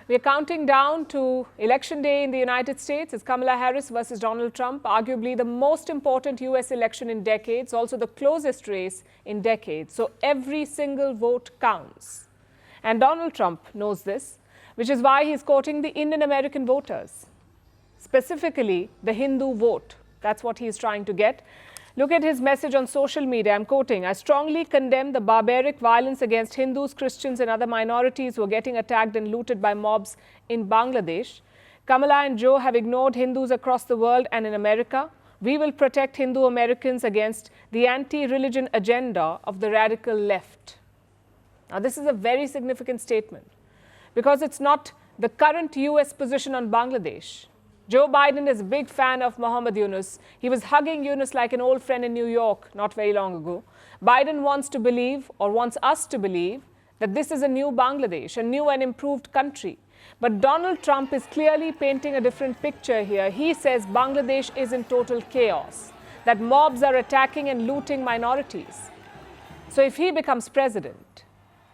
We're counting down to Election Day in the United States. It's Kamala Harris versus Donald Trump, arguably the most important US election in decades, also the closest race in decades. So every single vote counts. And Donald Trump knows this, which is why he's courting the Indian American voters, specifically the Hindu vote. That's what he's trying to get. Look at his message on social media. I'm quoting, "I strongly condemn the barbaric violence against Hindus, Christians and other minorities who are getting attacked and looted by mobs in Bangladesh. Kamala and Joe have ignored Hindus across the world and in America. We will protect Hindu Americans against the anti-religion agenda of the radical left." Now, this is a very significant statement because it's not the current US position on Bangladesh. Joe Biden is a big fan of Muhammad Yunus. He was hugging Yunus like an old friend in New York not very long ago. Biden wants to believe, or wants us to believe, that this is a new Bangladesh, a new and improved country. But Donald Trump is clearly painting a different picture here. He says Bangladesh is in total chaos, that mobs are attacking and looting minorities. So if he becomes president,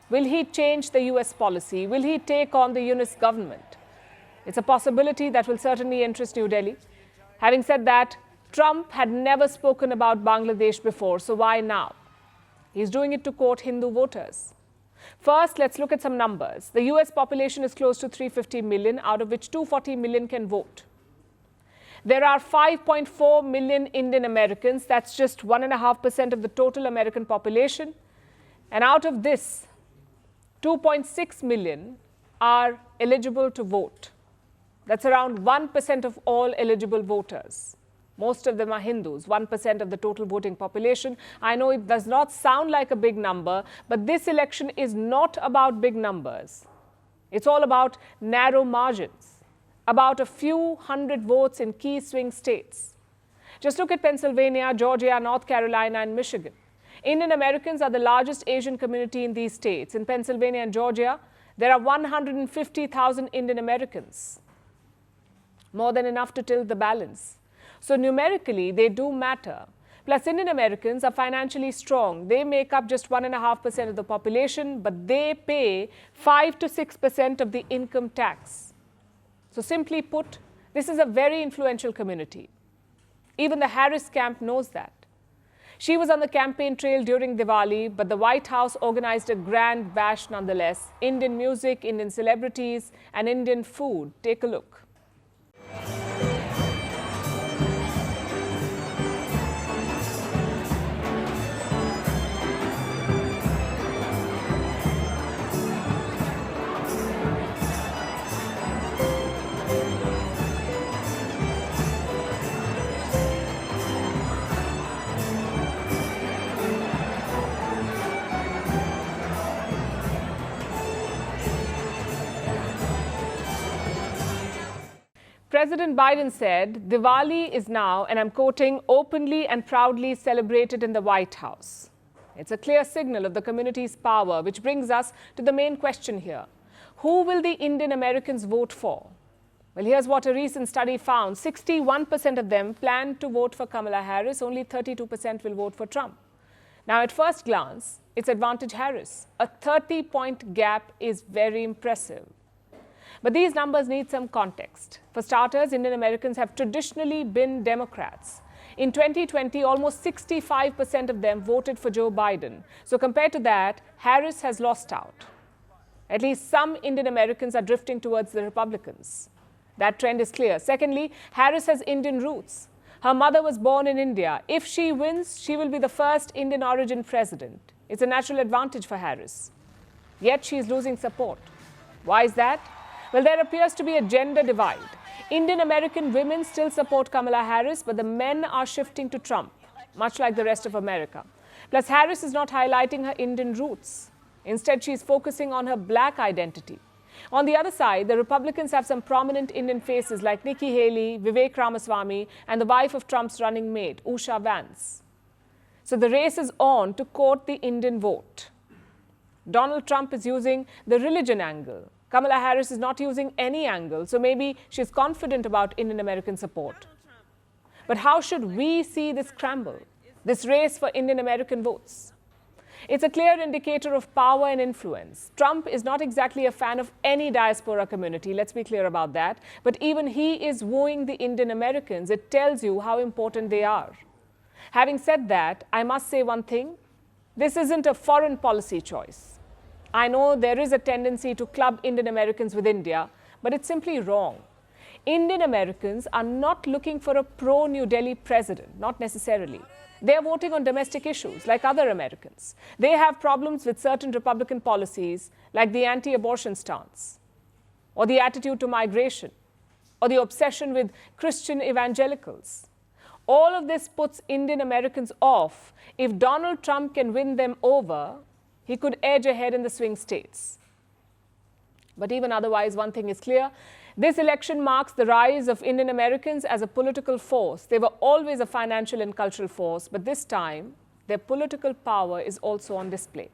will he change the US policy? Will he take on the Yunus government? It's a possibility that will certainly interest New Delhi. Having said that, Trump had never spoken about Bangladesh before, so why now? He's doing it to court Hindu voters. First, let's look at some numbers. The US population is close to 350 million, out of which 240 million can vote. There are 5.4 million Indian Americans. That's just 1.5% of the total American population. And out of this, 2.6 million are eligible to vote. That's around 1% of all eligible voters. Most of them are Hindus, 1% of the total voting population. I know it does not sound like a big number, but this election is not about big numbers. It's all about narrow margins, about a few hundred votes in key swing states. Just look at Pennsylvania, Georgia, North Carolina, and Michigan. Indian Americans are the largest Asian community in these states. In Pennsylvania and Georgia, there are 150,000 Indian Americans. More than enough to tilt the balance. So numerically, they do matter. Plus, Indian Americans are financially strong. They make up just 1.5% of the population, but they pay 5 to 6% of the income tax. So simply put, this is a very influential community. Even the Harris camp knows that. She was on the campaign trail during Diwali, but the White House organized a grand bash nonetheless. Indian music, Indian celebrities, and Indian food. Take a look. President Biden said, "Diwali is now," and I'm quoting, "openly and proudly celebrated in the White House." It's a clear signal of the community's power, which brings us to the main question here. Who will the Indian Americans vote for? Well, here's what a recent study found. 61% of them plan to vote for Kamala Harris. Only 32% will vote for Trump. Now, at first glance, it's advantage Harris. A 30-point gap is very impressive. But these numbers need some context. For starters, Indian Americans have traditionally been Democrats. In 2020, almost 65% of them voted for Joe Biden. So compared to that, Harris has lost out. At least some Indian Americans are drifting towards the Republicans. That trend is clear. Secondly, Harris has Indian roots. Her mother was born in India. If she wins, she will be the first Indian origin president. It's a natural advantage for Harris. Yet she is losing support. Why is that? Well, there appears to be a gender divide. Indian American women still support Kamala Harris, but the men are shifting to Trump, much like the rest of America. Plus, Harris is not highlighting her Indian roots. Instead, she is focusing on her black identity. On the other side, the Republicans have some prominent Indian faces like Nikki Haley, Vivek Ramaswamy, and the wife of Trump's running mate, Usha Vance. So the race is on to court the Indian vote. Donald Trump is using the religion angle. Kamala Harris is not using any angle, so maybe she's confident about Indian American support. But how should we see this scramble, this race for Indian American votes? It's a clear indicator of power and influence. Trump is not exactly a fan of any diaspora community, let's be clear about that. But even he is wooing the Indian Americans. It tells you how important they are. Having said that, I must say one thing. This isn't a foreign policy choice. I know there is a tendency to club Indian Americans with India, but it's simply wrong. Indian Americans are not looking for a pro-New Delhi president, not necessarily. They are voting on domestic issues like other Americans. They have problems with certain Republican policies like the anti-abortion stance, or the attitude to migration, or the obsession with Christian evangelicals. All of this puts Indian Americans off. If Donald Trump can win them over, he could edge ahead in the swing states. But even otherwise, one thing is clear. This election marks the rise of Indian Americans as a political force. They were always a financial and cultural force, but this time, their political power is also on display.